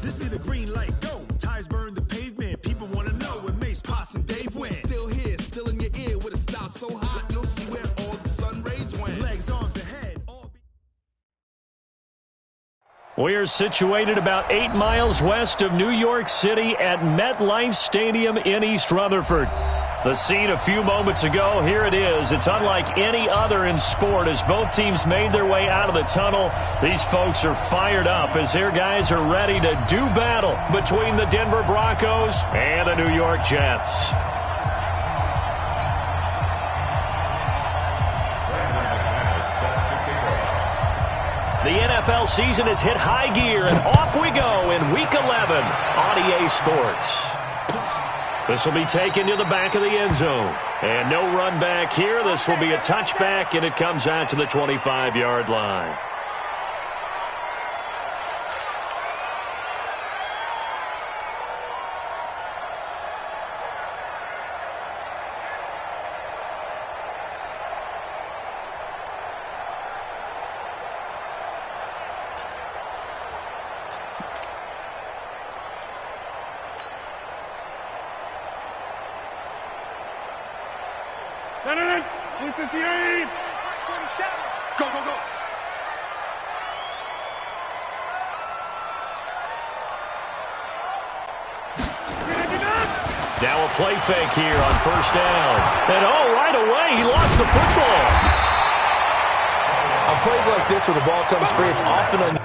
This be the green light, go. Tires burn the pavement. People want to know where Mace, Poss, and Dave went. Still here, still in your ear with a style so hot. No see where all the sun rays went. Legs, arms, and head. We are situated about 8 miles west of New York City at MetLife Stadium in East Rutherford. The scene a few moments ago, here it is. It's unlike any other in sport as both teams made their way out of the tunnel. These folks are fired up as their guys are ready to do battle between the Denver Broncos and the New York Jets. The NFL season has hit high gear, and off we go in Week 11 on EA Sports. This will be taken to the back of the end zone. And no run back here. This will be a touchback, and it comes out to the 25-yard line. Go, go, go. Now a play fake here on first down. And right away, he lost the football. On plays like this where the ball comes free, it's often unusual.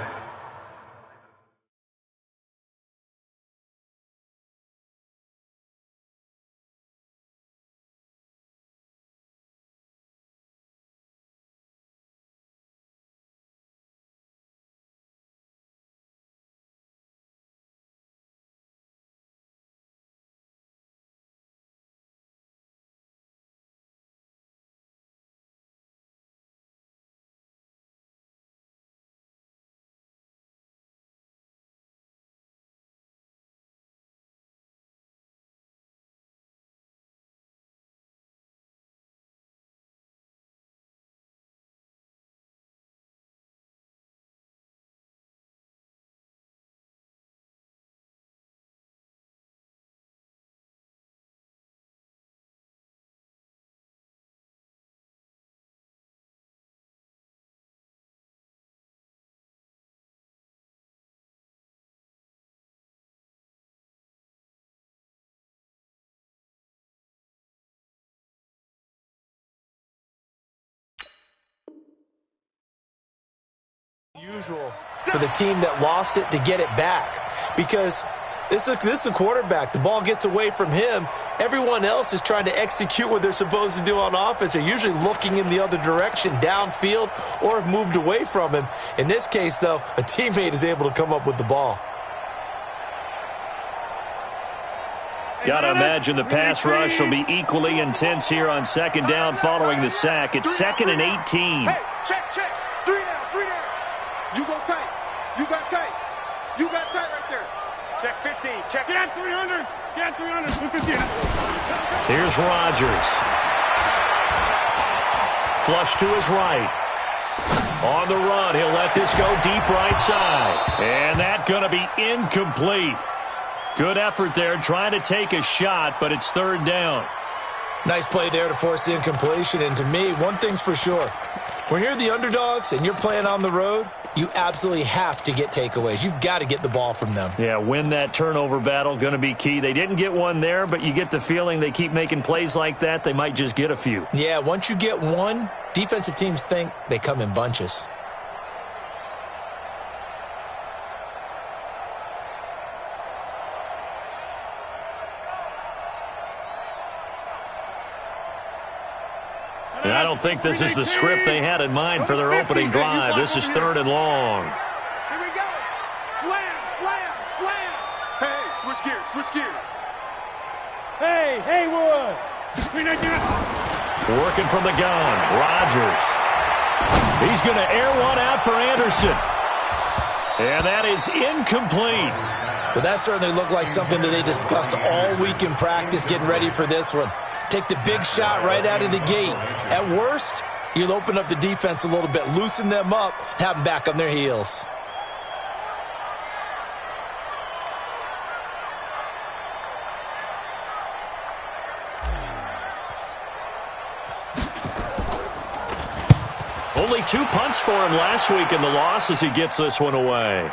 Usual for the team that lost it to get it back, because this is a quarterback. The ball gets away from him. Everyone else is trying to execute what they're supposed to do on offense. They're usually looking in the other direction, downfield, or have moved away from him. In this case, though, a teammate is able to come up with the ball. Got to imagine the pass rush will be equally intense here on second down following the sack. It's 2nd and 18. Hey, check, check. 3 down. You go tight. You got tight. You got tight right there. Check 15. Check. Get 300. Get 300. Here's Rodgers. Flush to his right. On the run, he'll let this go deep right side. And that's going to be incomplete. Good effort there trying to take a shot, but it's 3rd down. Nice play there to force the incompletion. And to me, one thing's for sure. When you're the underdogs and you're playing on the road, you absolutely have to get takeaways. You've got to get the ball from them. Yeah, win that turnover battle, going to be key. They didn't get one there, but you get the feeling they keep making plays like that, they might just get a few. Yeah, once you get one, defensive teams think they come in bunches. And I don't think this is the script they had in mind for their opening drive. This is 3rd and long. Here we go. Slam, slam, slam. Hey, switch gears. Hey, Haywood. Working from the gun. Rodgers. He's going to air one out for Anderson. And that is incomplete. Well, that certainly looked like something that they discussed all week in practice getting ready for this one. Take the big shot right out of the gate. At worst, you'll open up the defense a little bit, loosen them up, have them back on their heels. Only 2 punts for him last week in the loss as he gets this one away.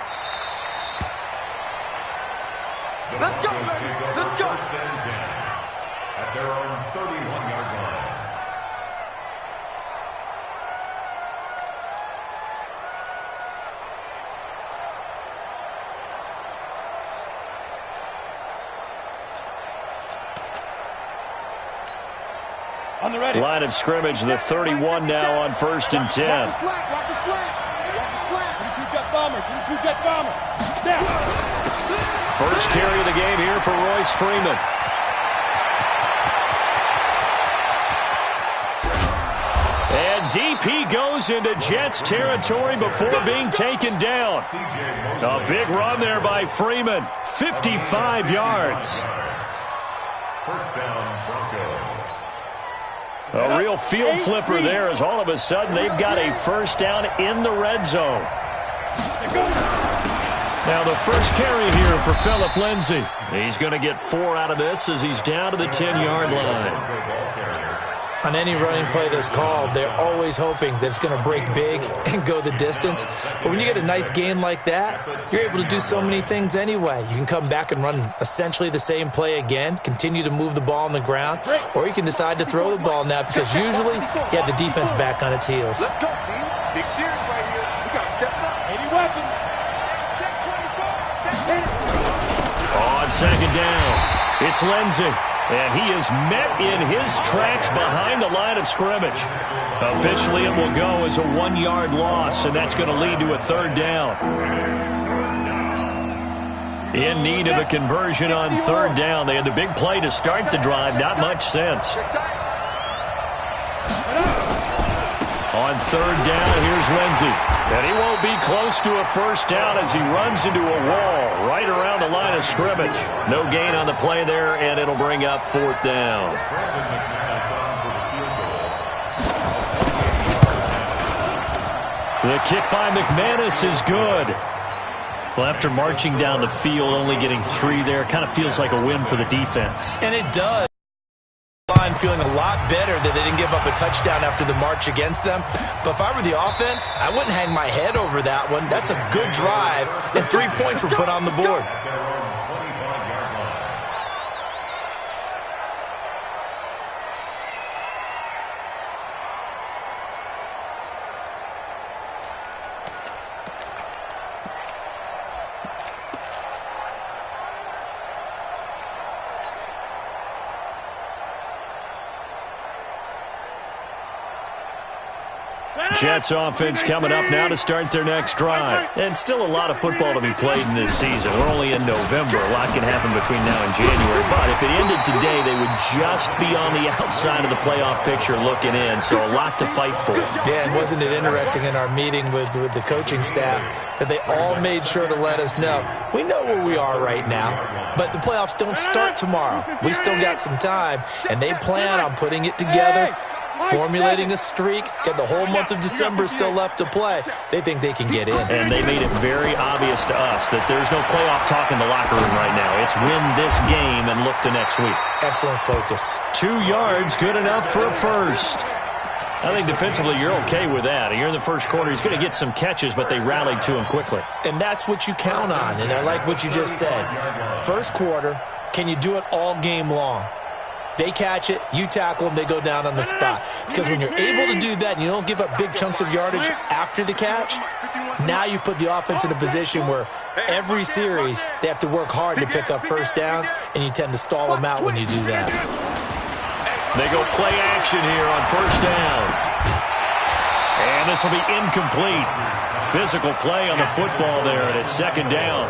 Let's go, baby. Let's go. First and 10 at their own 31-yard line. On the ready. Line of scrimmage, the 31 now on 1st and 10. Watch the slack. Watch the slack. Watch the slack. 22-jet bomber. 22-jet bomber. Now. First carry of the game here for Royce Freeman. And DP goes into Jets territory before being taken down. A big run there by Freeman. 55 yards. First down, Broncos. A real field flipper there as all of a sudden they've got a first down in the red zone. Now the first carry here for Phillip Lindsay. He's going to get 4 out of this as he's down to the 10-yard line. On any running play that's called, they're always hoping that it's going to break big and go the distance. But when you get a nice gain like that, you're able to do so many things anyway. You can come back and run essentially the same play again, continue to move the ball on the ground, or you can decide to throw the ball now because usually you have the defense back on its heels. Let's go, team. Big series right here. We got to step it up. 80 weapons. Check 24. Check 80. On second down, it's Lindsay. And he is met in his tracks behind the line of scrimmage. Officially, it will go as a 1-yard loss, and that's going to lead to a 3rd down. In need of a conversion on 3rd down. They had the big play to start the drive. Not much sense. On 3rd down, here's Lindsay. And he won't be close to a first down as he runs into a wall right around the line of scrimmage. No gain on the play there, and it'll bring up 4th down. The kick by McManus is good. Well, after marching down the field, only getting 3 there, kind of feels like a win for the defense. And it does. Feeling a lot better that they didn't give up a touchdown after the march against them. But if I were the offense, I wouldn't hang my head over that one. That's a good drive, and 3 points were put on the board. Jets offense coming up now to start their next drive. And still a lot of football to be played in this season. We're only in November. A lot can happen between now and January. But if it ended today, they would just be on the outside of the playoff picture looking in. So a lot to fight for. Yeah, and wasn't it interesting in our meeting with the coaching staff that they all made sure to let us know, we know where we are right now, but the playoffs don't start tomorrow. We still got some time, and they plan on putting it together, formulating a streak, got the whole month of December still left to play. They think they can get in. And they made it very obvious to us that there's no playoff talk in the locker room right now. It's win this game and look to next week. Excellent focus. 2 yards, good enough for a first. I think defensively you're okay with that. Here in the first quarter, he's going to get some catches, but they rallied to him quickly. And that's what you count on, and I like what you just said. First quarter, can you do it all game long? They catch it, you tackle them, they go down on the spot. Because when you're able to do that and you don't give up big chunks of yardage after the catch, now you put the offense in a position where every series they have to work hard to pick up first downs, and you tend to stall them out when you do that. They go play action here on first down. And this will be incomplete. Physical play on the football there, and it's second down.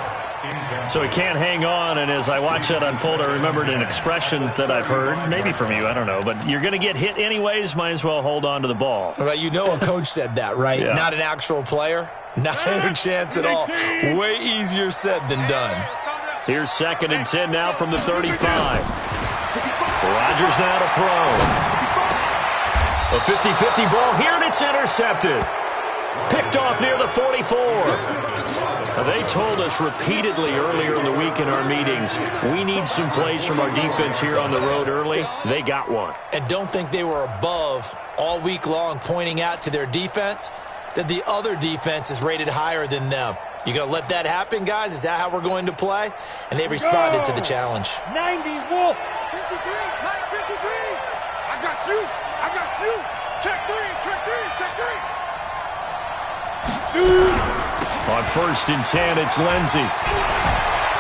So he can't hang on, and as I watch that unfold, I remembered an expression that I've heard, maybe from you, I don't know, but you're going to get hit anyways, might as well hold on to the ball. Well, you know a coach said that, right? Yeah. Not an actual player. Not a chance at all. Way easier said than done. Here's 2nd and 10 now from the 35. Rodgers now to throw. A 50-50 ball here, and it's intercepted. Picked off near the 44. They told us repeatedly earlier in the week in our meetings, we need some plays from our defense here on the road early. They got one. And don't think they were above all week long pointing out to their defense that the other defense is rated higher than them. You going to let that happen, guys? Is that how we're going to play? And they responded to the challenge. 90s, Wolf. 53, Mike, 53. I got you. I got you. Check three, check three, check three. Shoot. On 1st and 10, it's Lindsey.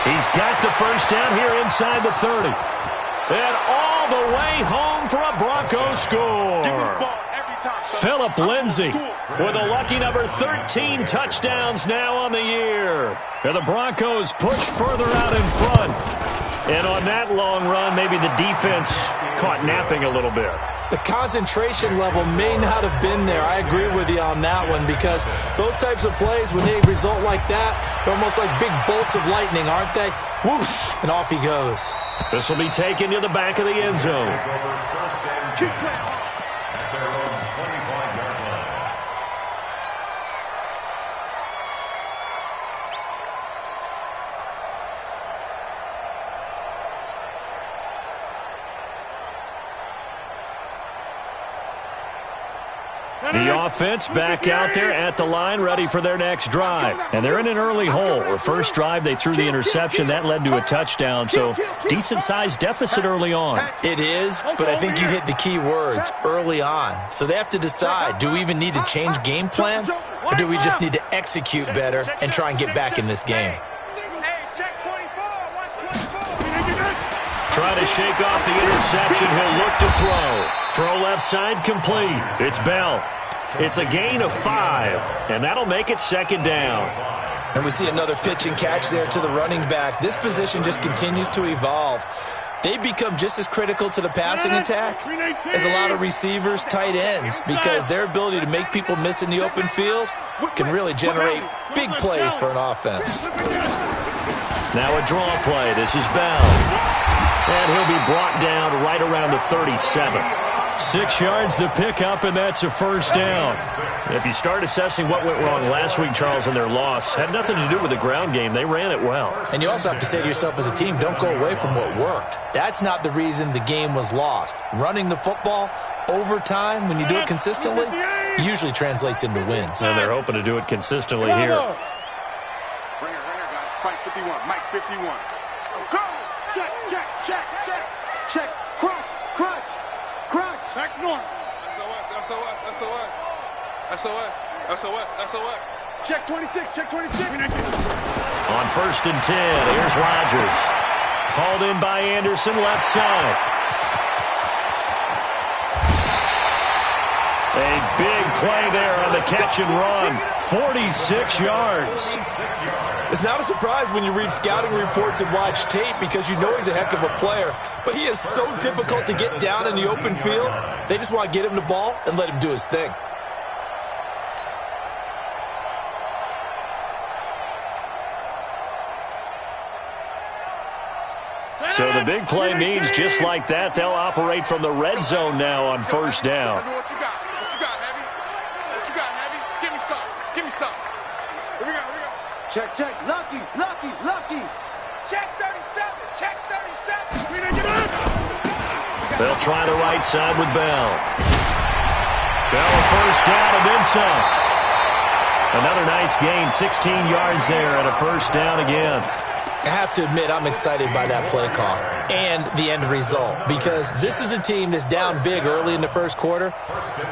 He's got the first down here inside the 30. And all the way home for a Broncos score. Give me the ball every time. Philip Lindsey with a lucky number 13 touchdowns now on the year. And the Broncos push further out in front. And on that long run, maybe the defense caught napping a little bit. The concentration level may not have been there. I agree with you on that one because those types of plays, when they result like that, they're almost like big bolts of lightning, aren't they? Whoosh, and off he goes. This will be taken to the back of the end zone. The offense back out there at the line, ready for their next drive. And they're in an early hole. The first drive, they threw the interception. That led to a touchdown, so decent-sized deficit early on. It is, but I think you hit the key words, early on. So they have to decide, do we even need to change game plan, or do we just need to execute better and try and get back in this game? Trying to shake off the interception. He'll look to throw. Throw left side complete. It's Bell. It's a gain of 5, and that'll make it 2nd down. And we see another pitch and catch there to the running back. This position just continues to evolve. They become just as critical to the passing attack as a lot of receivers, tight ends, because their ability to make people miss in the open field can really generate big plays for an offense. Now a draw play. This is Bell. And he'll be brought down right around the 37. 6 yards to pick up, and that's a 1st down. If you start assessing what went wrong last week, Charles, in their loss, had nothing to do with the ground game. They ran it well. And you also have to say to yourself as a team, don't go away from what worked. That's not the reason the game was lost. Running the football over time, when you do it consistently, usually translates into wins. And they're hoping to do it consistently here. Right here, guys. Mike 51, Mike 51. Go! Check, check, check, check, check. Crunch, crunch, crunch. Back north. SOS, SOS, SOS. SOS, SOS, SOS. Check 26, check 26. On 1st and 10, here's Rodgers. Called in by Anderson, left side. A big play there on the catch and run. 46 yards. It's not a surprise when you read scouting reports and watch tape because you know he's a heck of a player. But he is so difficult to get down in the open field. They just want to get him the ball and let him do his thing. So the big play means just like that, they'll operate from the red zone now on 1st down. What you got? What you got, Heavy? What you got, Heavy? Give me some. Give me some. Here we go, here we go. Check, check. Lucky, lucky, lucky. Check 37. Check 37. They'll try the right side with Bell. Bell, 1st down and then some. Another nice gain, 16 yards there and a 1st down again. I have to admit, I'm excited by that play call and the end result because this is a team that's down big early in the 1st quarter,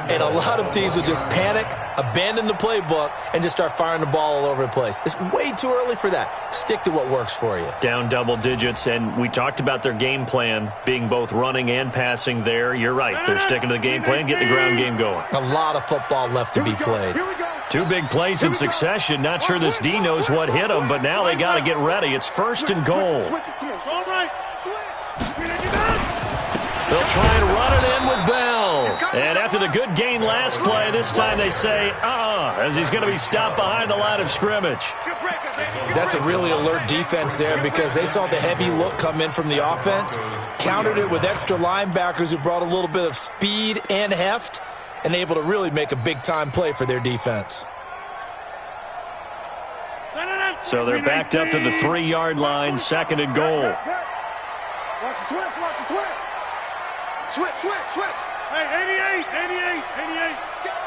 and a lot of teams will just panic, abandon the playbook, and just start firing the ball all over the place. It's way too early for that. Stick to what works for you. Down double digits, and we talked about their game plan being both running and passing there. You're right. They're sticking to the game plan, getting the ground game going. A lot of football left to be played. 2 big plays in succession. Not sure this D knows what hit them, but now they got to get ready. It's 1st and goal. They'll try and run it in with Bell. And after the good gain last play, this time they say, as he's going to be stopped behind the line of scrimmage. That's a really alert defense there because they saw the heavy look come in from the offense, countered it with extra linebackers who brought a little bit of speed and heft, and able to really make a big-time play for their defense. So they're backed up to the 3-yard line, 2nd and goal. Watch the twist, watch the twist. Switch. Hey, 88.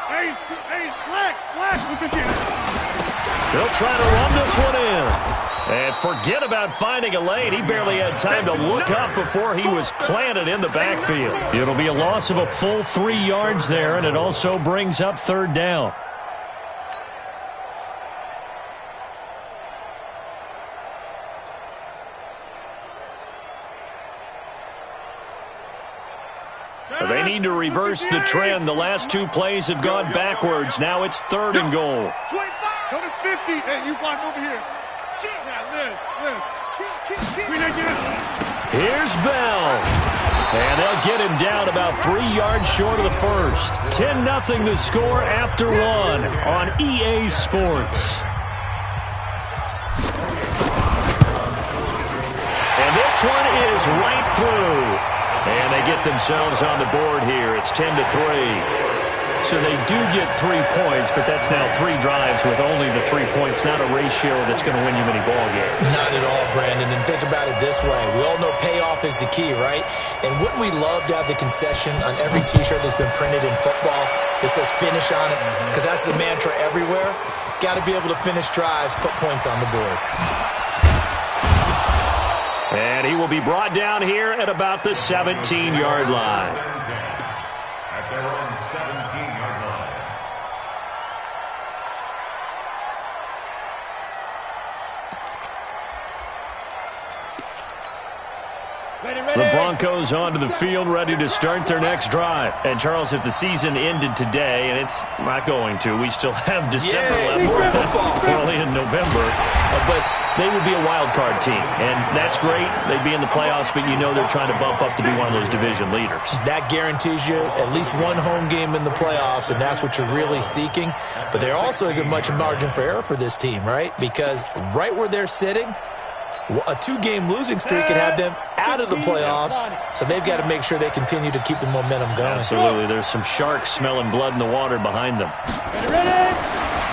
Hey, black, look at you. They'll try to run this one in. And forget about finding a lane. He barely had time to look up before he was planted in the backfield. It'll be a loss of a full 3 yards there, and it also brings up 3rd down. They need to reverse the trend. The last 2 plays have gone backwards. Now it's 3rd and goal. 25. Go to 50. Hey, you block over here. Now, live. Here's Bell. And they'll get him down about 3 yards short of the first. 10-0 the score after 1 on EA Sports. And this one is right through. And they get themselves on the board here. It's 10-3. So they do get 3 points, but that's now 3 drives with only the 3 points, not a ratio that's going to win you many ball games. Not at all, Brandon. And think about it this way. We all know payoff is the key, right? And wouldn't we love to have the concession on every T-shirt that's been printed in football that says finish on it? Because that's the mantra everywhere. Got to be able to finish drives, put points on the board. And he will be brought down here at about the 17-yard line. At their own 17-yard line. The Broncos onto the field, ready to start their next drive. And, Charles, if the season ended today, and it's not going to, we still have December left. We're only in November. But they would be a wild card team, and that's great. They'd be in the playoffs, but you know they're trying to bump up to be one of those division leaders. That guarantees you at least one home game in the playoffs, and that's what you're really seeking. But there also isn't much margin for error for this team, right? Because right where they're sitting, a 2-game losing streak could have them out of the playoffs, so they've got to make sure they continue to keep the momentum going. Absolutely. There's some sharks smelling blood in the water behind them.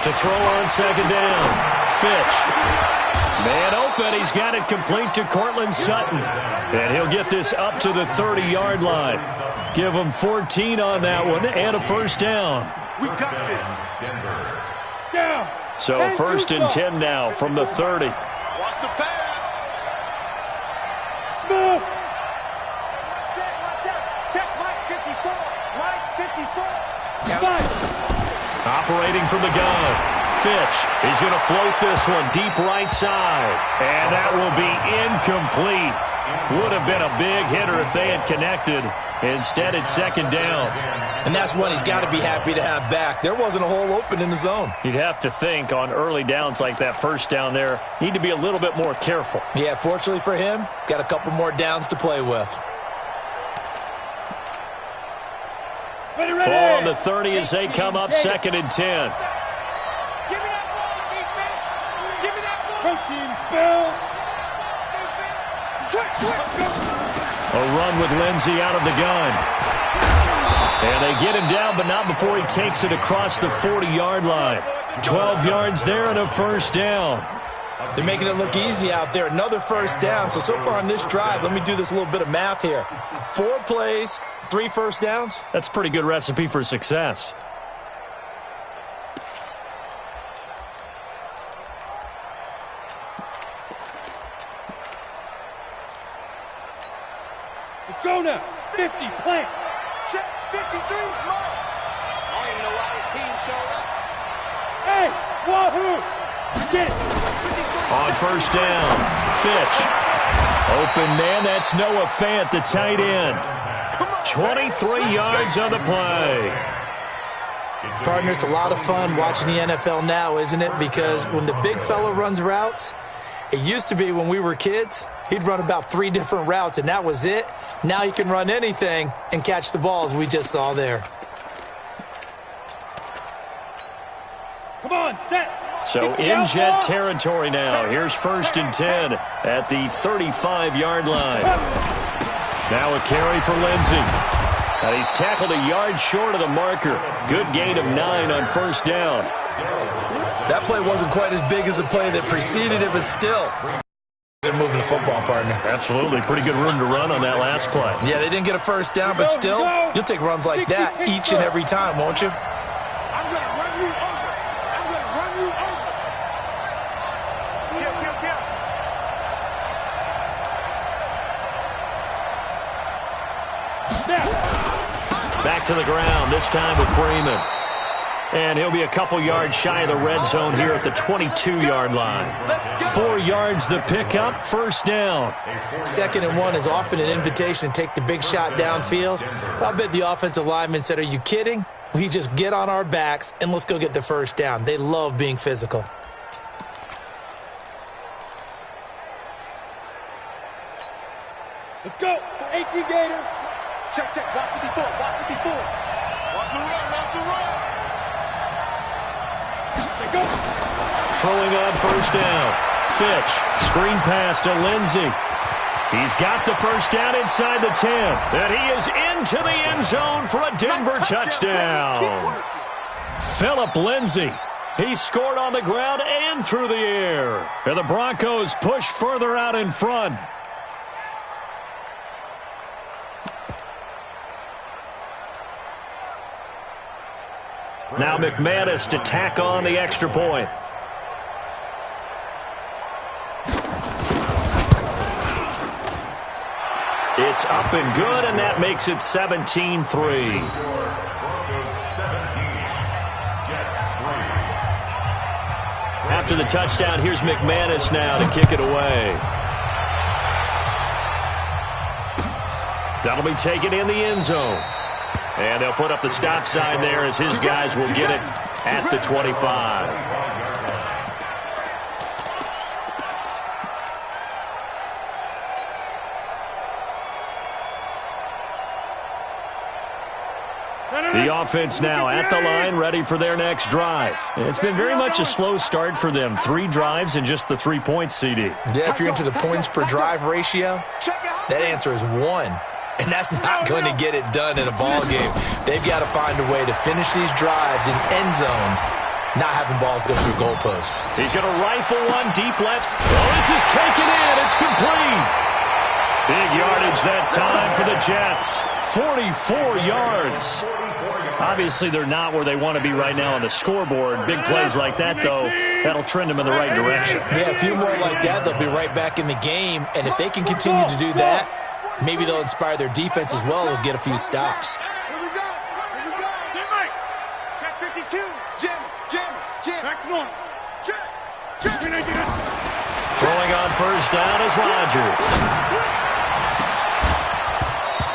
To throw on 2nd down. Fitch. Man open. He's got it complete to Cortland Sutton. And he'll get this up to the 30-yard line. Give him 14 on that one and a 1st down. We got this. Down. So 1st and 10 now from the 30. Watch the pass. Smooth. Check Mike 54. Mike 54. Operating from the gun. Fitch. He's going to float this one deep right side. And that will be incomplete. Would have been a big hitter if they had connected. Instead, it's 2nd down. And that's one he's got to be happy to have back. There wasn't a hole open in the zone. You'd have to think on early downs like that 1st down there, need to be a little bit more careful. Yeah, fortunately for him, got a couple more downs to play with. Ball on the 30 as they come up 2nd and 10. Give me that ball, defense. Give me that ball. Protein spill. Switch. A run with Lindsey out of the gun. And they get him down, but not before he takes it across the 40-yard line. 12 yards there and a 1st down. They're making it look easy out there. Another 1st down. So far on this drive, let me do this little bit of math here. 4 plays, 3 1st downs. That's a pretty good recipe for success. Let's go now. 50, plant. Check 53 is mine. I don't even know why this team showed up. Hey, wahoo! Get it. On 1st down, Fitch. Open man, that's Noah Fant, the tight end. 23 yards on the play. Partner, it's a lot of fun watching the NFL now, isn't it? Because when the big fella runs routes, it used to be when we were kids, he'd run about 3 different routes, and that was it. Now he can run anything and catch the ball, as we just saw there. Come on, set. So in jet territory now. Here's 1st and 10 at the 35-yard line. Now a carry for Lindsey. And he's tackled a yard short of the marker. Good gain of 9 on first down. That play wasn't quite as big as the play that preceded it, but still. They're moving the football, partner. Absolutely. Pretty good room to run on that last play. Yeah, they didn't get a first down, but still, you'll take runs like that each and every time, won't you? I'm going to run you over. I'm going to run you over. Kill. Back to the ground, this time with Freeman. And he'll be a couple yards shy of the red zone here at the 22-yard line. 4 yards the pickup, first down. 2nd and 1 is often an invitation to take the big shot downfield. But I bet the offensive lineman said, are you kidding? We just get on our backs and let's go get the first down. They love being physical. Let's go. 18 Gator. Check. Watch 54. Watch the run. Go. Throwing on first down. Fitch, screen pass to Lindsey. He's got the first down inside the 10. And he is into the end zone for a Denver touchdown. Phillip Lindsey. He scored on the ground and through the air. And the Broncos push further out in front. Now McManus to tack on the extra point. It's up and good, and that makes it 17-3. After the touchdown, here's McManus now to kick it away. That'll be taken in the end zone. And they'll put up the stop sign there as his guys will get it at the 25. The offense now at the line, ready for their next drive. It's been very much a slow start for them. 3 drives and just the 3 points, CD. Yeah, if you're into the points per drive ratio, that answer is 1. And that's not going to get it done in a ball game. They've got to find a way to finish these drives in end zones, not having balls go through goalposts. He's going to rifle one deep left. Oh, this is taken in. It's complete. Big yardage that time for the Jets. 44 yards. Obviously, they're not where they want to be right now on the scoreboard. Big plays like that, though, that'll trend them in the right direction. Yeah, a few more like that, they'll be right back in the game. And if they can continue to do that, maybe they'll inspire their defense as well. They'll get a few stops. Here we go. Check 52. Jim. Back north. Check. Throwing on first down is Rodgers.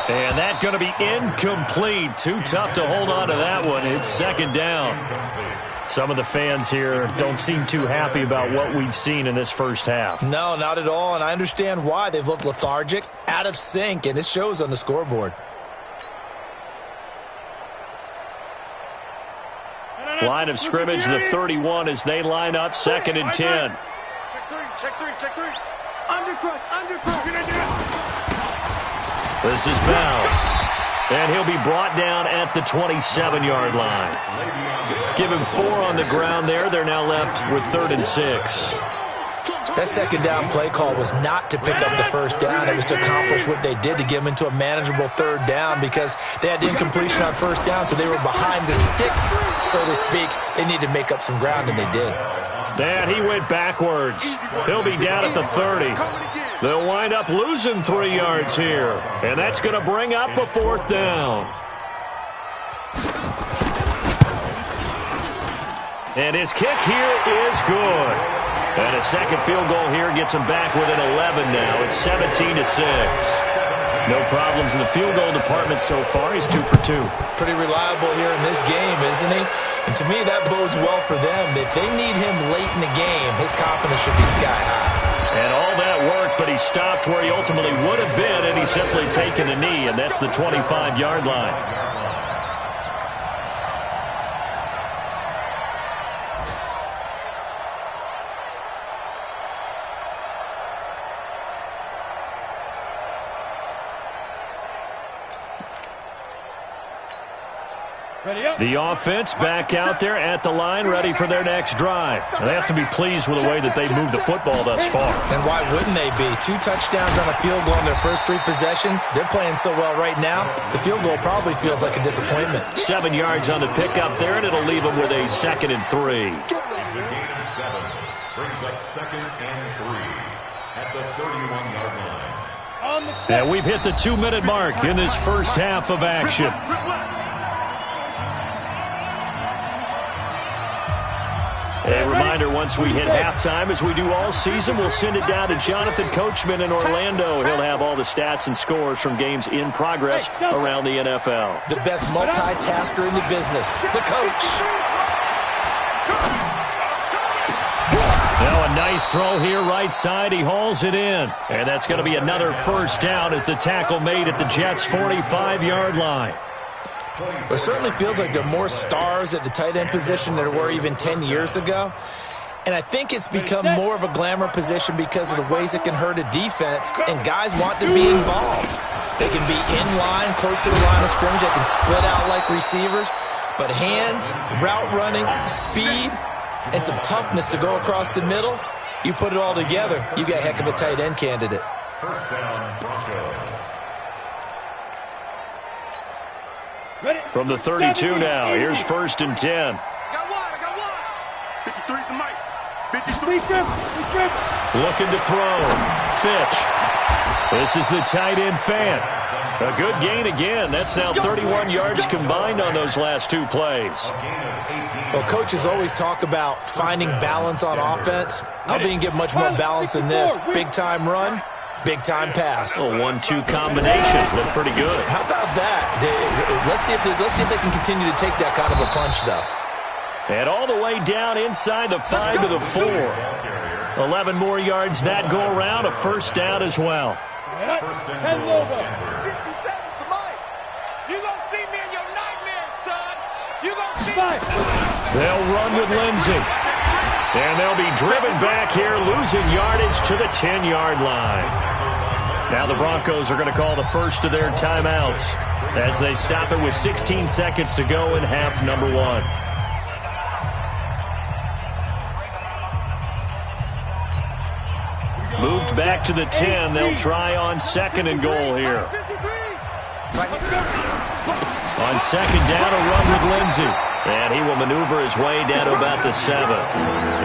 And that's going to be incomplete. Too tough to hold on to that one. It's 2nd down. Some of the fans here don't seem too happy about what we've seen in this first half. No, not at all, and I understand why. They've looked lethargic, out of sync, and it shows on the scoreboard. Line of scrimmage, the 31 as they line up 2nd and 10. Check 3. Undercrush. This is Bell. And he'll be brought down at the 27-yard line. Give him 4 on the ground there. They're now left with 3rd and 6. That 2nd down play call was not to pick up the first down. It was to accomplish what they did to get them into a manageable 3rd down because they had incompletion on first down, so they were behind the sticks, so to speak. They needed to make up some ground, and they did. And he went backwards. He'll be down at the 30. They'll wind up losing 3 yards here. And that's going to bring up a 4th down. And his kick here is good. And a second field goal here gets him back within 11 now. It's 17-6. No problems in the field goal department so far. He's 2 for 2. Pretty reliable here in this game, isn't he? And to me, that bodes well for them. If they need him late in the game, his confidence should be sky high. And all that worked, but he stopped where he ultimately would have been, and he's simply taken a knee, and that's the 25-yard line. The offense back out there at the line, ready for their next drive. They have to be pleased with the way that they've moved the football thus far. And why wouldn't they be? 2 touchdowns on a field goal in their first 3 possessions. They're playing so well right now, the field goal probably feels like a disappointment. 7 yards on the pickup there, and it'll leave them with a 2nd and 3. It's a gain of 7. Brings up 2nd and 3 at the 31-yard line. And we've hit the 2-minute mark in this first half of action. A reminder, once we hit halftime, as we do all season, we'll send it down to Jonathan Coachman in Orlando. He'll have all the stats and scores from games in progress around the NFL. The best multitasker in the business, the coach. Now a nice throw here right side. He hauls it in. And that's going to be another first down as the tackle made at the Jets' 45-yard line. It certainly feels like there are more stars at the tight end position than there were even 10 years ago. And I think it's become more of a glamour position because of the ways it can hurt a defense, and guys want to be involved. They can be in line, close to the line of scrimmage. They can split out like receivers. But hands, route running, speed, and some toughness to go across the middle, you put it all together, you got a heck of a tight end candidate. First down, Broncos. From the 32 now, here's 1st and 10. I got one. 53 the mic. 53. Looking to throw. Fitch. This is the tight end fan. A good gain again. That's now 31 yards combined on those last 2 plays. Well, coaches always talk about finding balance on offense. I don't think you get much more balance than this. Big-time run, big-time pass. A 1-2 combination. Looked pretty good. How about that? Let's see if they can continue to take that kind of a punch, though. And all the way down inside the 5 to the 4. 11 more yards that go around. A first down as well. First and goal. You gonna see me in your nightmares, son. You gonna see me. They'll run with Lindsey. And they'll be driven back here, losing yardage to the 10-yard line. Now the Broncos are going to call the first of their timeouts as they stop it with 16 seconds to go in half number 1. Moved back to the 10. They'll try on 2nd and goal here. On 2nd down, a run with Lindsey. And he will maneuver his way down to about the 7.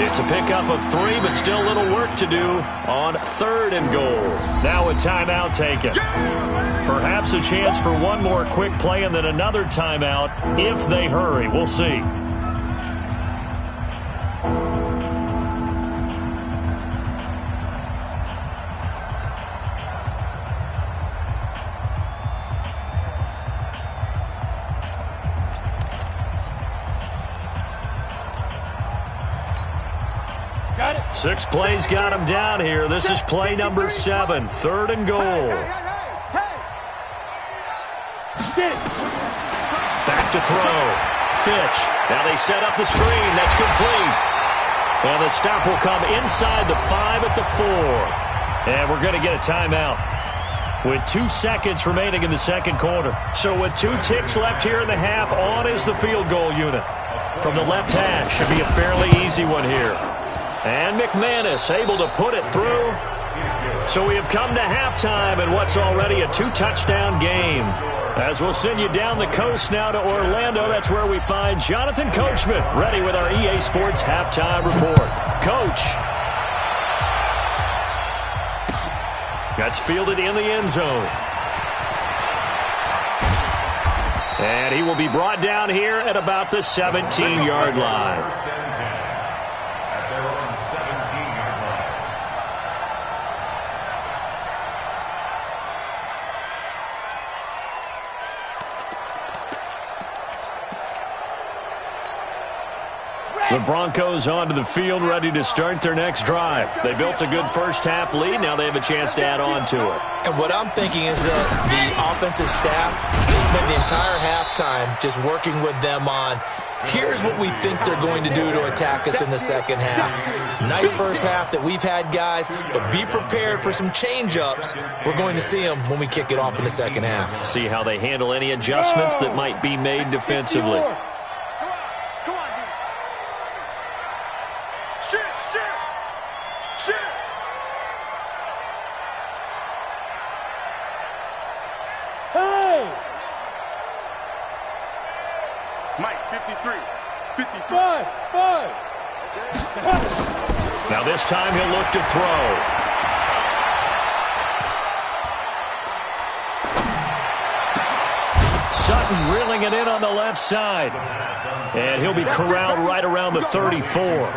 It's a pickup of 3, but still a little work to do on 3rd and goal. Now a timeout taken. Perhaps a chance for one more quick play and then another timeout if they hurry. We'll see. Six plays got him down here. This is play number 7, 3rd and goal. Back to throw. Fitch. Now they set up the screen. That's complete. And the stop will come inside the 5 at the 4. And we're going to get a timeout with 2 seconds remaining in the second quarter. So with 2 ticks left here in the half, on is the field goal unit. From the left hash, should be a fairly easy one here. And McManus able to put it through. So we have come to halftime in what's already a 2-touchdown game. As we'll send you down the coast now to Orlando, that's where we find Jonathan Coachman, ready with our EA Sports halftime report. Coach. That's fielded in the end zone. And he will be brought down here at about the 17-yard line. The Broncos onto the field, ready to start their next drive. They built a good first-half lead. Now they have a chance to add on to it. And what I'm thinking is that the offensive staff spent the entire halftime just working with them on Here's what we think they're going to do to attack us in the second half. Nice first half that we've had, guys, but be prepared for some change-ups. We're going to see them when we kick it off in the second half. See how they handle any adjustments that might be made defensively. Come on, D. Shit. Hey! Mike, 53. 53. Five. Now this time he'll look to throw. Sutton reeling it in on the left side. And he'll be corralled right around the 34.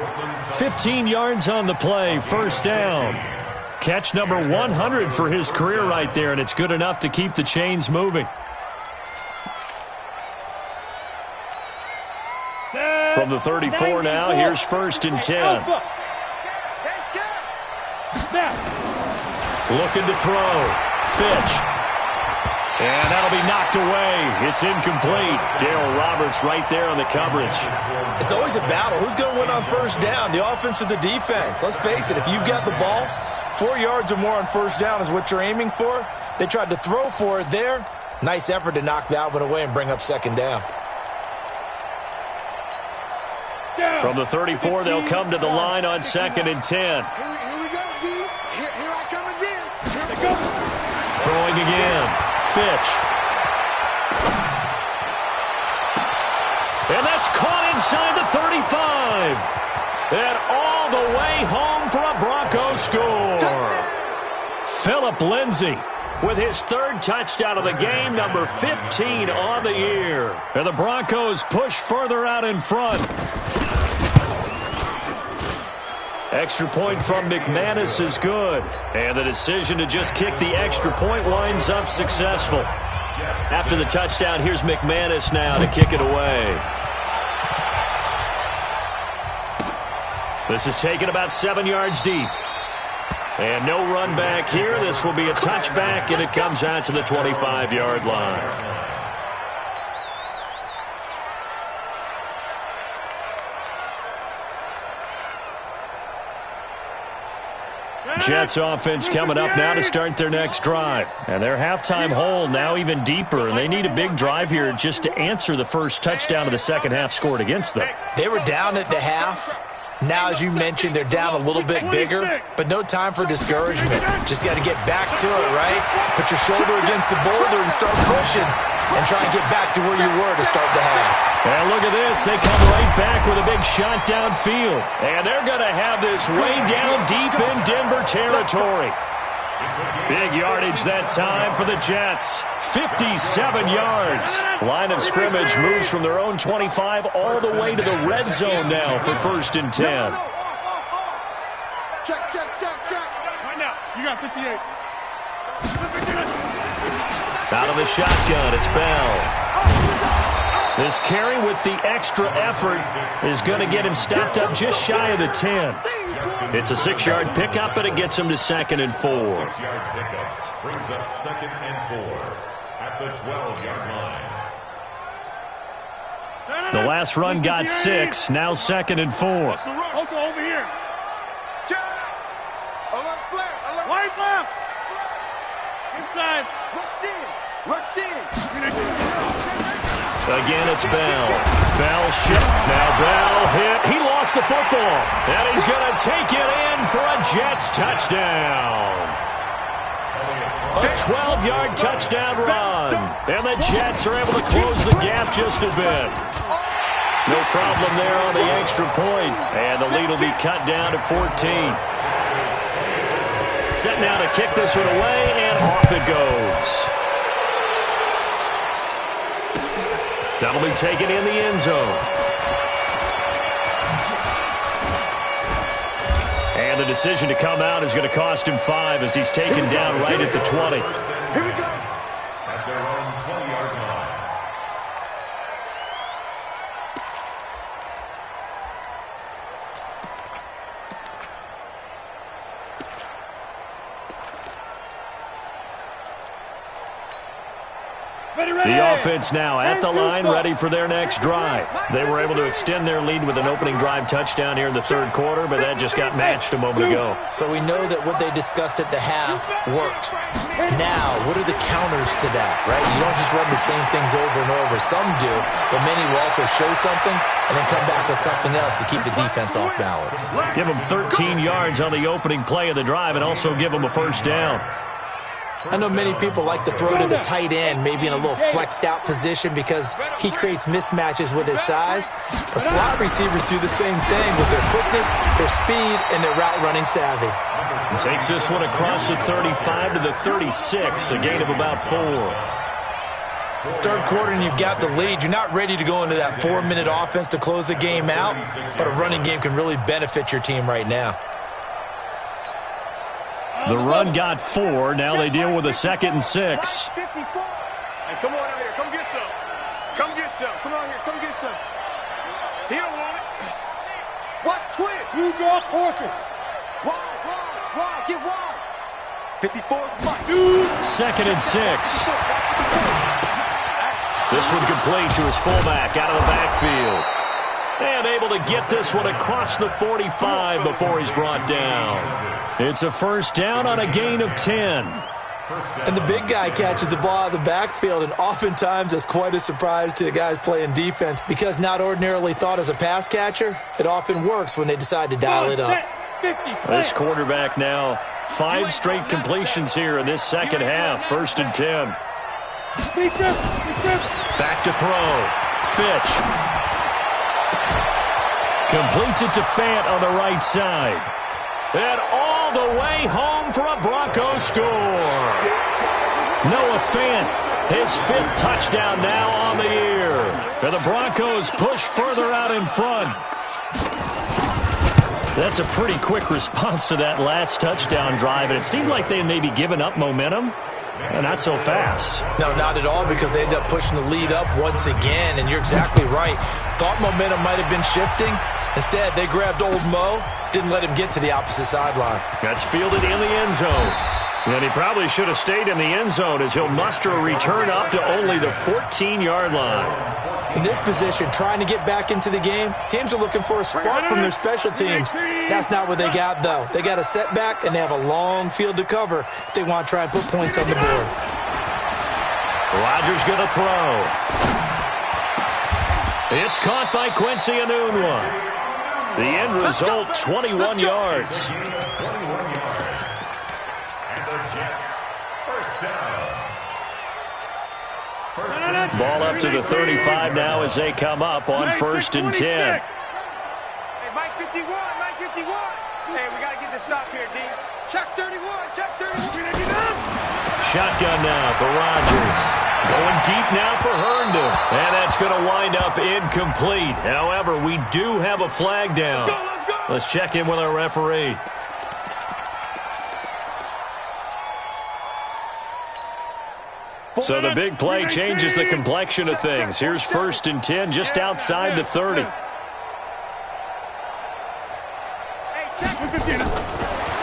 15 yards on the play, first down. Catch number 100 for his career right there, and it's good enough to keep the chains moving. From the 34 now, here's first and 10. Looking to throw. Fitch. And that'll be knocked away. It's incomplete. Darryl Roberts right there on the coverage. It's always a battle. Who's going to win on first down, the offense or the defense? Let's face it, if you've got the ball, 4 yards or more on first down is what you're aiming for. They tried to throw for it there. Nice effort to knock that one away and bring up second down. From the 34, they'll come to the line on second and 10. Here we go, D. Here I come again. Here we go. Throwing again. Fitch. And that's caught inside the 35. And all the way home for a Broncos score. Phillip Lindsay with his third touchdown of the game, number 15 on the year. And the Broncos push further out in front. Extra point from McManus is good. And the decision to just kick the extra point winds up successful. After the touchdown, here's McManus now to kick it away. This is taken about 7 yards deep. And no run back here. This will be a touchback, and it comes out to the 25-yard line. Jets offense coming up now to start their next drive. And their halftime hole now even deeper, and they need a big drive here just to answer the first touchdown of the second half scored against them. They were down at the half. Now, as you mentioned, they're down a little bit bigger, but no time for discouragement. Just got to get back to it, right? Put your shoulder against the boulder and start pushing and try and get back to where you were to start the half. And look at this. They come right back with a big shot downfield. And they're going to have this way down deep in Denver territory. Big yardage that time for the Jets. 57 yards. Line of scrimmage moves from their own 25 all the way to the red zone now for first and 10. Check. Right now, you got 58. Out of the shotgun, it's Bell. This carry with the extra effort is going to get him stopped up just shy of the 10. It's a 6-yard pickup, and it gets him to second and 4. 6-yard pickup brings up second and 4 at the 12-yard line. The last run got 6, now second and 4. Oko over here. Alert flare. Alert. White left. Inside. Rush in. Again, it's Bell. Bell shot. Now Bell hit. He lost the football. And he's going to take it in for a Jets touchdown. A 12-yard touchdown run. And the Jets are able to close the gap just a bit. No problem there on the extra point. And the lead will be cut down to 14. Set now to kick this one away, and off it goes. That'll be taken in the end zone. And the decision to come out is going to cost him 5 as he's taken down right at the 20. Here we go. At their own 20-yard line. The offense now at the line, ready for their next drive. They were able to extend their lead with an opening drive touchdown here in the third quarter, but that just got matched a moment ago. So we know that what they discussed at the half worked. Now, what are the counters to that, right? You don't just run the same things over and over. Some do, but many will also show something and then come back with something else to keep the defense off balance. Give them 13 yards on the opening play of the drive and also give them a first down. I know many people like to throw to the tight end, maybe in a little flexed out position because he creates mismatches with his size. But slot receivers do the same thing with their quickness, their speed, and their route running savvy. Takes this one across the 35 to the 36, a gain of about 4. Third quarter and you've got the lead. You're not ready to go into that 4-minute offense to close the game out, but a running game can really benefit your team right now. The run got 4. Now they deal with a 2nd and 6. Hey, come on out here. Come get some. Come get some. Come on here. Come get some. He don't want it. Watch twist. You draw caution. Wide. Get wide. 54. Watch. 2nd and 6. This one complete to his fullback out of the backfield. And able to get this one across the 45 before he's brought down. It's a first down on a gain of 10. And the big guy catches the ball out of the backfield, and oftentimes that's quite a surprise to the guys playing defense because not ordinarily thought as a pass catcher, it often works when they decide to dial it up. This quarterback now 5 straight completions here in this second half. 1st and 10. Back to throw. Fitch. Completes it to Fant on the right side. And all the way home for a Bronco score. Noah Fant, his 5th touchdown now on the year. And the Broncos push further out in front. That's a pretty quick response to that last touchdown drive, and it seemed like they had maybe given up momentum. Not so fast. No, not at all, because they ended up pushing the lead up once again, and you're exactly right. Thought momentum might have been shifting. Instead, they grabbed old Mo, didn't let him get to the opposite sideline. That's fielded in the end zone. And he probably should have stayed in the end zone as he'll muster a return up to only the 14-yard line. In this position, trying to get back into the game, teams are looking for a spark from their special teams. That's not what they got, though. They got a setback, and they have a long field to cover if they want to try and put points on the board. Rodgers going to throw. It's caught by Quincy Enunwa. The end result, 21 yards. Ball up to the 35 now as they come up on 1st and 10. Hey, Mike 51. Hey, we got to get this stop here, D. Check 31. Shotgun now for Rodgers. Going deep now for Herndon. And that's going to wind up incomplete. However, we do have a flag down. Let's check in with our referee. So the big play changes the complexion of things. Here's 1st and 10 just outside the 30.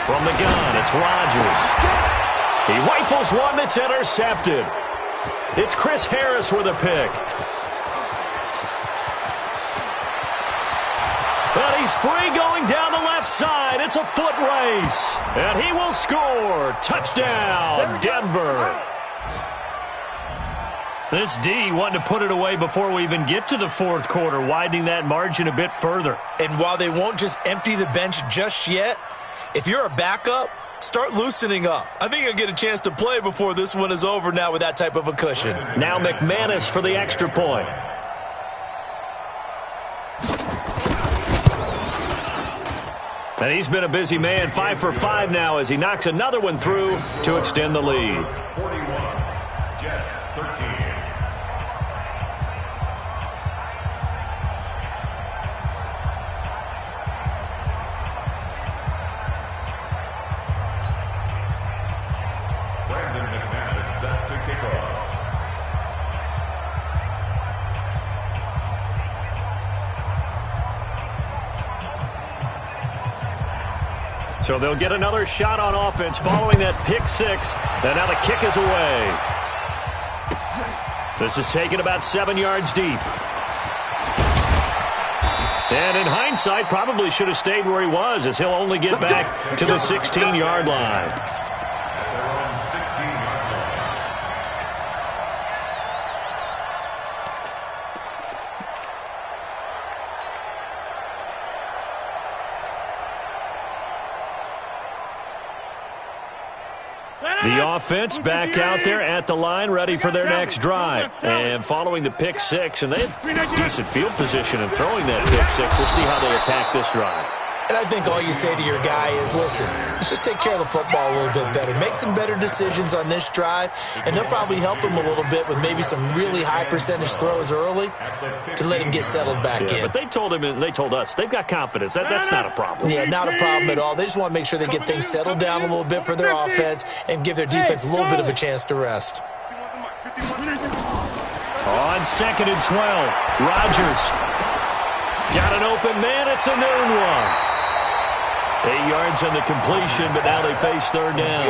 From the gun, it's Rodgers. He rifles one that's intercepted. It's Chris Harris with a pick. And he's free going down the left side. It's a foot race. And he will score. Touchdown, Denver. This D wanting to put it away before we even get to the 4th quarter, widening that margin a bit further. And while they won't just empty the bench just yet, if you're a backup, start loosening up. I think you'll get a chance to play before this one is over now with that type of a cushion. Now McManus for the extra point. And he's been a busy man, 5 for 5 now as he knocks another one through to extend the lead. 41, Jets 13. Set to kick off. So they'll get another shot on offense following that pick 6. And now the kick is away. This is taken about 7 yards deep. And in hindsight, probably should have stayed where he was, as he'll only get back to the 16-yard line. The offense back out there at the line, ready for their next drive. And following the pick six, and they have decent field position in throwing that pick six. We'll see how they attack this drive. And I think all you say to your guy is, listen, let's just take care of the football a little bit better. Make some better decisions on this drive, and they'll probably help him a little bit with maybe some really high percentage throws early to let him get settled back in. But they told him, and they told us, they've got confidence. That's not a problem. Yeah, not a problem at all. They just want to make sure they get things settled down a little bit for their offense and give their defense a little bit of a chance to rest. On 2nd and 12, Rodgers got an open man. It's a noon one. 8 yards on the completion, but now they face third down.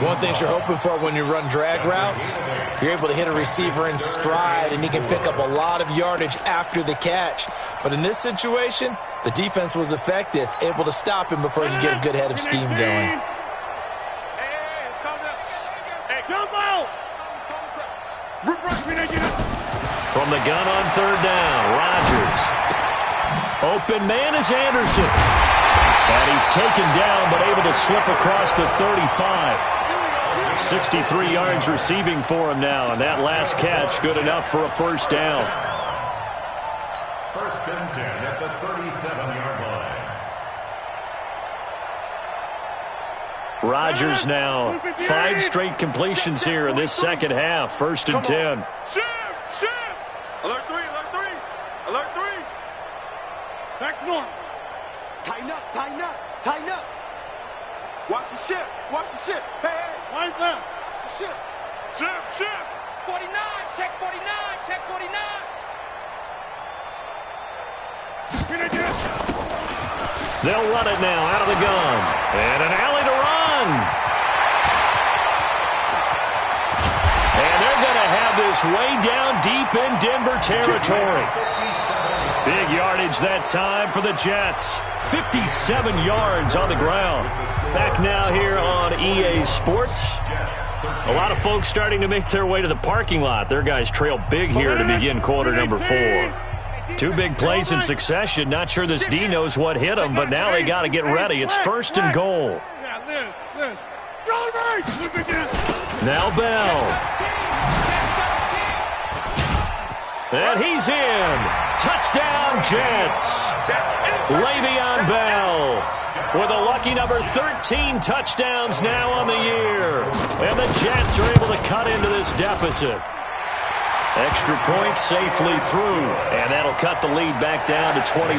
One thing you're hoping for when you run drag routes, you're able to hit a receiver in stride, and he can pick up a lot of yardage after the catch. But in this situation, the defense was effective, able to stop him before he could get a good head of steam going. From the gun on third down, Rodgers. Open man is Anderson. And he's taken down, but able to slip across the 35. 63 yards receiving for him now, and that last catch good enough for a first down. 1st and 10 at the 37-yard line. Rodgers now 5 straight completions here in this second half. 1st and 10. Shift! Alert 3, alert 3! Alert 3! Back north. Tighten up, tighten up, tighten up. Watch the ship, watch the ship. Hey, hey. Line left. Watch the ship. Ship. 49, check 49, check 49. They'll run it now out of the gun. And an alley to run. And they're going to have this way down deep in Denver territory. Big yardage that time for the Jets. 57 yards on the ground. Back now here on EA Sports. A lot of folks starting to make their way to the parking lot. Their guys trail big here to begin quarter number 4. 2 big plays in succession. Not sure this D knows what hit them, but now they got to get ready. It's 1st and goal. Now Bell. And he's in. Touchdown, Jets. Le'Veon Bell with a lucky number 13 touchdowns now on the year. And the Jets are able to cut into this deficit. Extra point safely through. And that'll cut the lead back down to 21.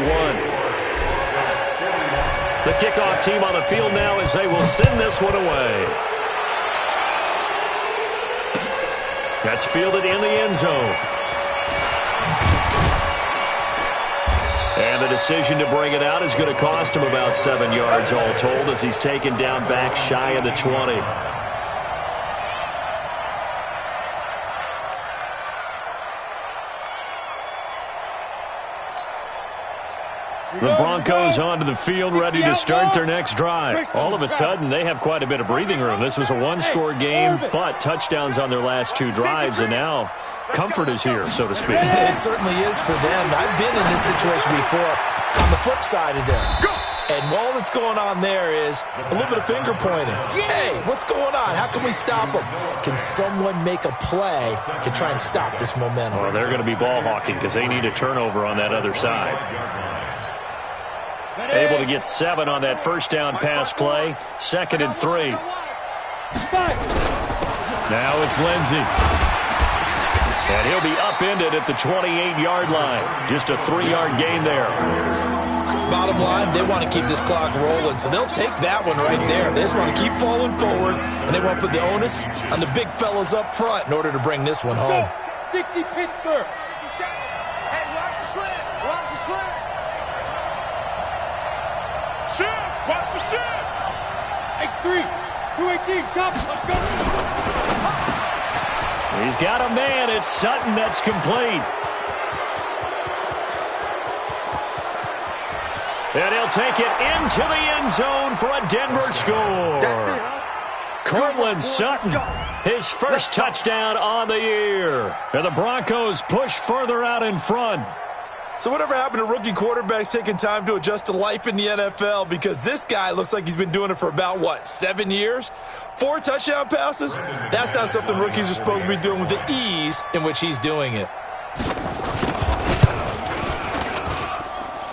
The kickoff team on the field now as they will send this one away. That's fielded in the end zone. And the decision to bring it out is going to cost him about 7 yards all told as he's taken down back shy of the 20. The Broncos onto the field, ready to start their next drive. All of a sudden, they have quite a bit of breathing room. This was a one-score game, but touchdowns on their last 2 drives, and now comfort is here, so to speak. It certainly is for them. I've been in this situation before on the flip side of this. And all that's going on there is a little bit of finger pointing. Hey, what's going on? How can we stop them? Can someone make a play to try and stop this momentum? Well, they're going to be ball hawking because they need a turnover on that other side. Able to get 7 on that first down pass play. 2nd and 3. Now it's Lindsey. And he'll be upended at the 28-yard line. Just a 3-yard gain there. Bottom line, they want to keep this clock rolling, so they'll take that one right there. They just want to keep falling forward, and they want to put the onus on the big fellas up front in order to bring this one home. 60 Pittsburgh. Hey, watch the slant. Watch the slant. Shift. Watch the shift. X3. 218. Chop. Let's go. He's got a man. It's Sutton that's complete. And he'll take it into the end zone for a Denver score. Cortland Sutton, his first touchdown on the year. And the Broncos push further out in front. So whatever happened to rookie quarterbacks taking time to adjust to life in the NFL? Because this guy looks like he's been doing it for about, 7 years? 4 touchdown passes? That's not something rookies are supposed to be doing with the ease in which he's doing it.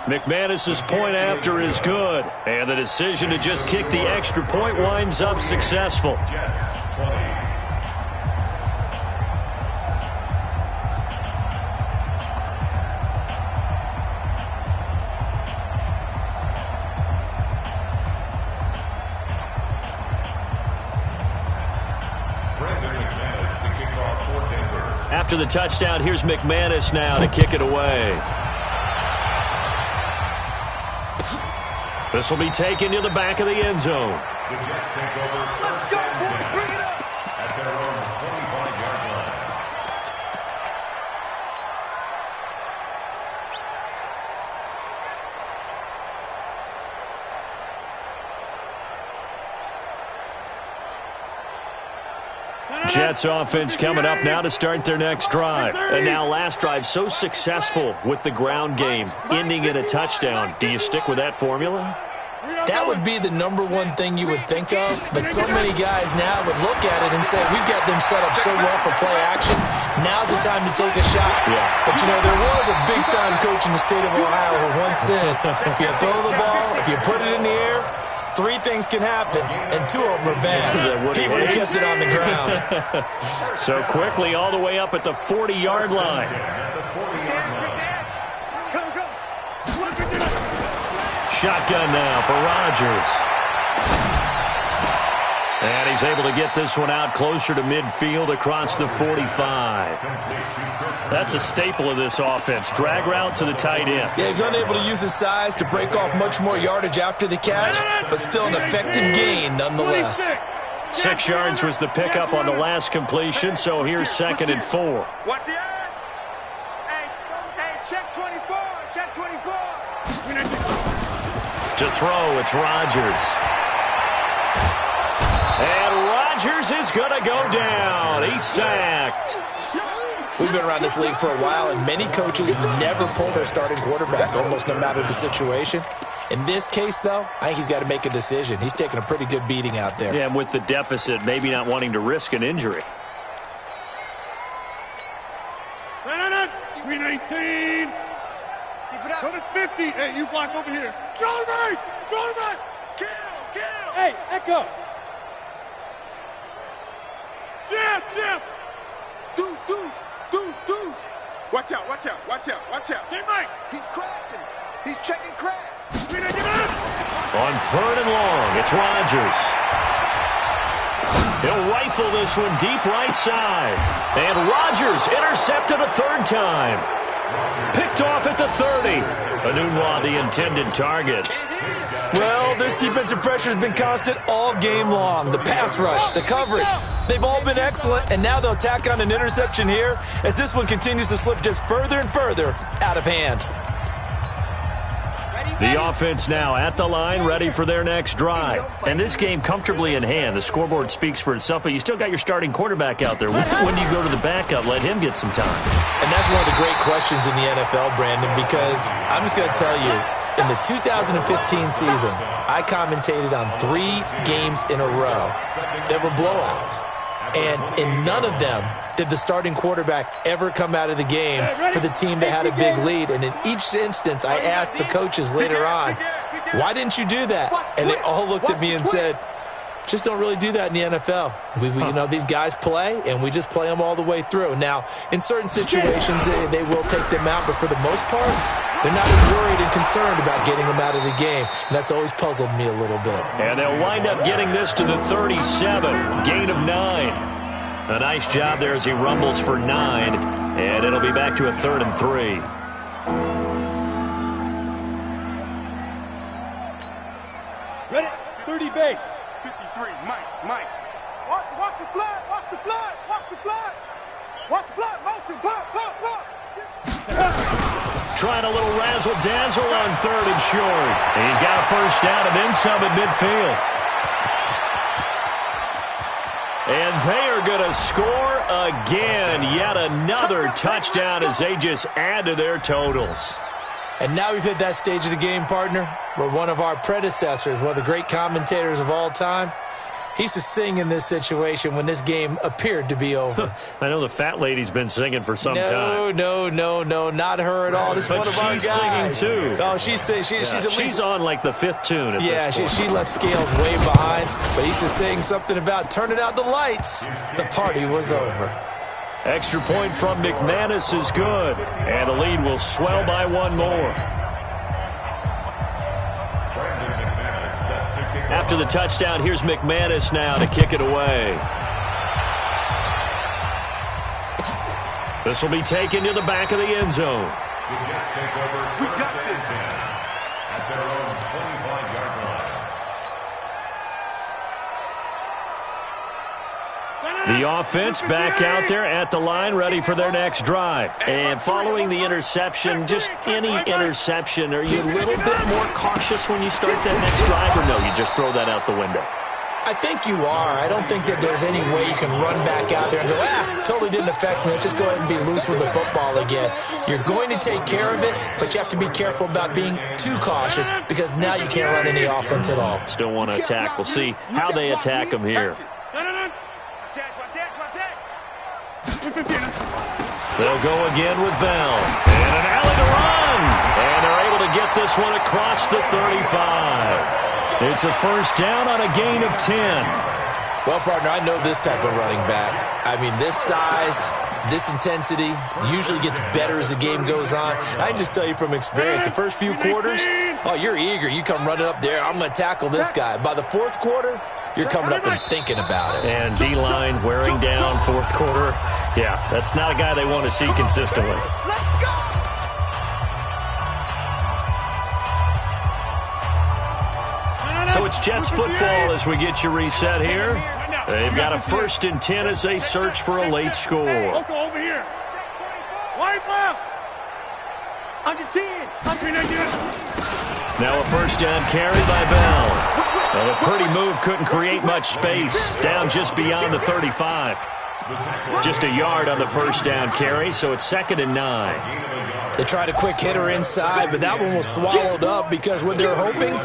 McManus's point after is good. And the decision to just kick the extra point winds up successful. After the touchdown, here's McManus now to kick it away. This will be taken to the back of the end zone. The Jets take over. Let's go, boy. Bring it up. At their own 25-yard line. Jets offense coming up now to start their next drive. And now last drive so successful with the ground game, ending in a touchdown. Do you stick with that formula? That would be the number one thing you would think of, but so many guys now would look at it and say, we've got them set up so well for play action, now's the time to take a shot. Yeah. But, there was a big-time coach in the state of Ohio who once said, if you throw the ball, if you put it in the air, 3 things can happen, and 2 of them are bad. He would have kept it on the ground. So quickly all the way up at the 40-yard line. Shotgun now for Rodgers. And he's able to get this one out closer to midfield across the 45. That's a staple of this offense. Drag route to the tight end. Yeah, he's unable to use his size to break off much more yardage after the catch, but still an effective gain nonetheless. 6 yards was the pickup on the last completion, so here's 2nd and 4. Watch the edge. Hey, check 24. Check 24. To throw, it's Rodgers. And Rodgers is going to go down. He's sacked. We've been around this league for a while, and many coaches never pull their starting quarterback, almost no matter the situation. In this case, though, I think he's got to make a decision. He's taking a pretty good beating out there. Yeah, and with the deficit, maybe not wanting to risk an injury. 319. Go to 50. Hey, you block over here. Shoulder back! Shoulder back! Kill! Hey, Echo! Jeff! Deuce! Watch out! Hey, Mike! He's crashing. He's checking crash. On 3rd and long, it's Rodgers. He'll rifle this one deep right side. And Rodgers intercepted a 3rd time. Picked off at the 30. Anunwa, the intended target. Well, this defensive pressure has been constant all game long. The pass rush, the coverage, they've all been excellent, and now they'll tack on an interception here as this one continues to slip just further and further out of hand. The offense now at the line, ready for their next drive. And this game comfortably in hand. The scoreboard speaks for itself, but you still got your starting quarterback out there. When do you go to the backup? Let him get some time. And that's one of the great questions in the NFL, Brandon, because I'm just going to tell you, in the 2015 season, I commentated on 3 games in a row that were blowouts. And in none of them did the starting quarterback ever come out of the game for the team that had a big lead. And in each instance, I asked the coaches later on, why didn't you do that? And they all looked at me and said, just don't really do that in the NFL. These guys play, and we just play them all the way through. Now, in certain situations, they will take them out, but for the most part, they're not as worried and concerned about getting them out of the game, and that's always puzzled me a little bit. And they'll wind up getting this to the 37, gain of 9. A nice job there as he rumbles for 9, and it'll be back to a 3rd and 3. Ready? 30 base. 53. Mike. Watch the flood. Watch the block, motion, block. Trying a little razzle-dazzle on 3rd and short. He's got a first down and then some at midfield. And they are going to score again. Yet another touchdown as they just add to their totals. And now we've hit that stage of the game, partner, where one of our predecessors, one of the great commentators of all time, he used to sing in this situation when this game appeared to be over. I know the fat lady's been singing for some time. No, not her at all. This is one of our guys. But she's singing, too. Oh, she's at least... She's on, like, the 5th tune at this point. She left Scales way behind, but he used to sing something about turning out the lights. The party was over. Extra point from McManus is good, and the lead will swell by one more. After the touchdown, here's McManus now to kick it away. This will be taken to the back of the end zone. The Jets take over first and 10 at their own 25-yard line. The offense back out there at the line, ready for their next drive. And following the interception, just any interception, are you a little bit more cautious when you start that next drive, or no, you just throw that out the window? I think you are. I don't think that there's any way you can run back out there and go, totally didn't affect me. Let's just go ahead and be loose with the football again. You're going to take care of it, but you have to be careful about being too cautious because now you can't run any offense at all. Still want to attack. We'll see how they attack them here. They'll go again with Bell. And an alley to run. And they're able to get this one across the 35. It's a first down on a gain of 10. Well, partner, I know this type of running back. I mean, this size, this intensity usually gets better as the game goes on. I can just tell you from experience, the first few quarters, you're eager. You come running up there, I'm going to tackle this guy. By the 4th quarter, you're coming up and thinking about it. And D-line wearing down 4th quarter. Yeah, that's not a guy they want to see consistently. So it's Jets football as we get you reset here. They've got a 1st and 10 as they search for a late score. Over here. Wide left. Under 10. Now a first down carry by Bell. Well, a pretty move couldn't create much space. Down just beyond the 35. Just a yard on the first down carry, so it's 2nd and 9. They tried a quick hitter inside, but that one was swallowed up because what they're hoping,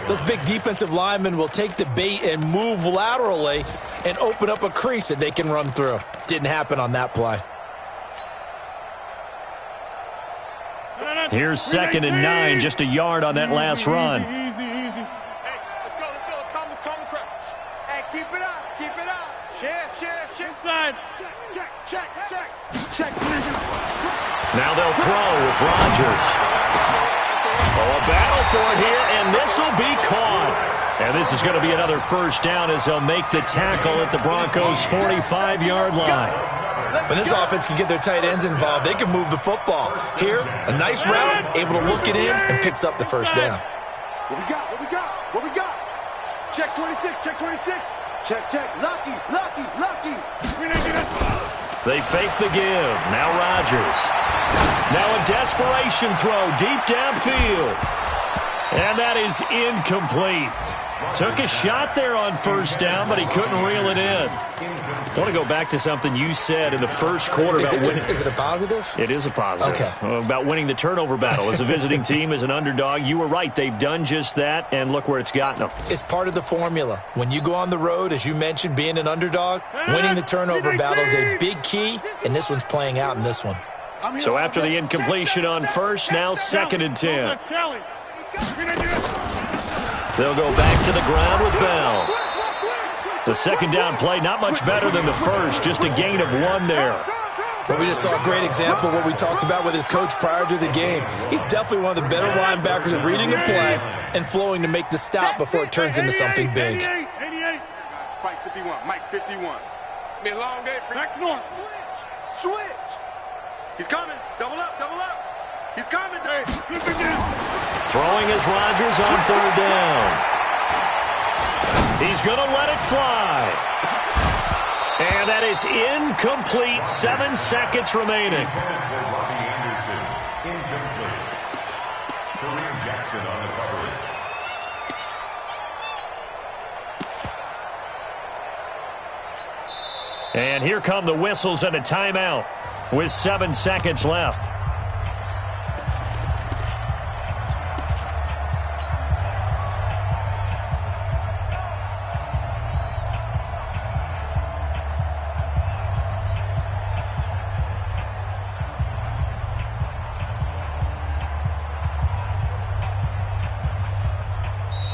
those big defensive linemen will take the bait and move laterally and open up a crease that they can run through. Didn't happen on that play. Here's 2nd and 9, just a yard on that last run. Hey, let's go. Calm the crouch. Hey, keep it up. Shift. Inside. Check. Now they'll throw with Rodgers. Oh, a battle for it here, and this will be caught. And this is going to be another first down as they'll make the tackle at the Broncos' 45-yard line. When this offense can get their tight ends involved, they can move the football. Here, a nice route, able to look it in, and picks up the first down. What we got? Check 26. Check. Lucky. They fake the give. Now Rodgers. Now a desperation throw deep downfield. And that is incomplete. Took a shot there on first down, but he couldn't reel it in. I want to go back to something you said in the first quarter. Is it a positive? It is a positive. Okay. About winning the turnover battle. As a visiting team, as an underdog, you were right. They've done just that, and look where it's gotten them. It's part of the formula. When you go on the road, as you mentioned, being an underdog, winning the turnover battle is a big key, and this one's playing out in this one. So after the incompletion on first, now 2nd and 10. They'll go back to the ground with Bell. The second down play, not much better than the first, just a gain of 1 there. But we just saw a great example of what we talked about with his coach prior to the game. He's definitely one of the better linebackers at reading a play and flowing to make the stop before it turns into something big. 88. Mike 51. Mike 51. It's going to be a long day for Back north. Switch. He's coming. Double up. He's coming. Throwing as Rodgers on 3rd down. He's going to let it fly. And And that is incomplete. 7 seconds remaining. On the cover. And here come the whistles and a timeout with 7 seconds left.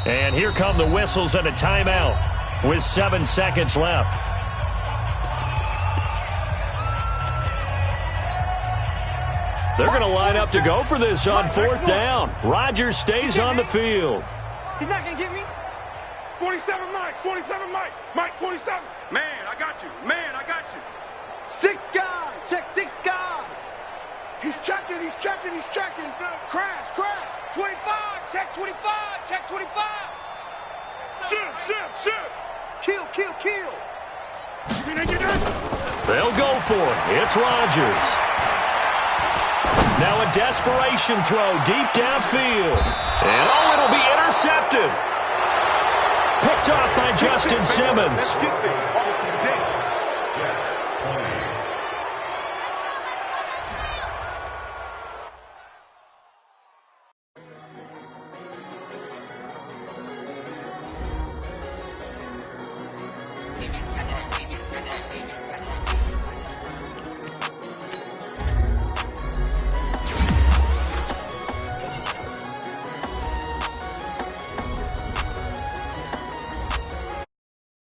And here come the whistles and a timeout with 7 seconds left. They're going to line up to go for this on 4th down. Rodgers stays on the field. He's not going to get me. 47 Mike, 47 Mike, Mike 47. Man, I got you. Man, I got you. 6 guard, check 6 guard. He's checking, he's checking, he's checking. Crash, crash. 25, check 25, check 25. Shoot. Kill. They'll go for it. It's Rodgers. Now a desperation throw deep downfield. And it'll be intercepted. Picked off by Justin Simmons.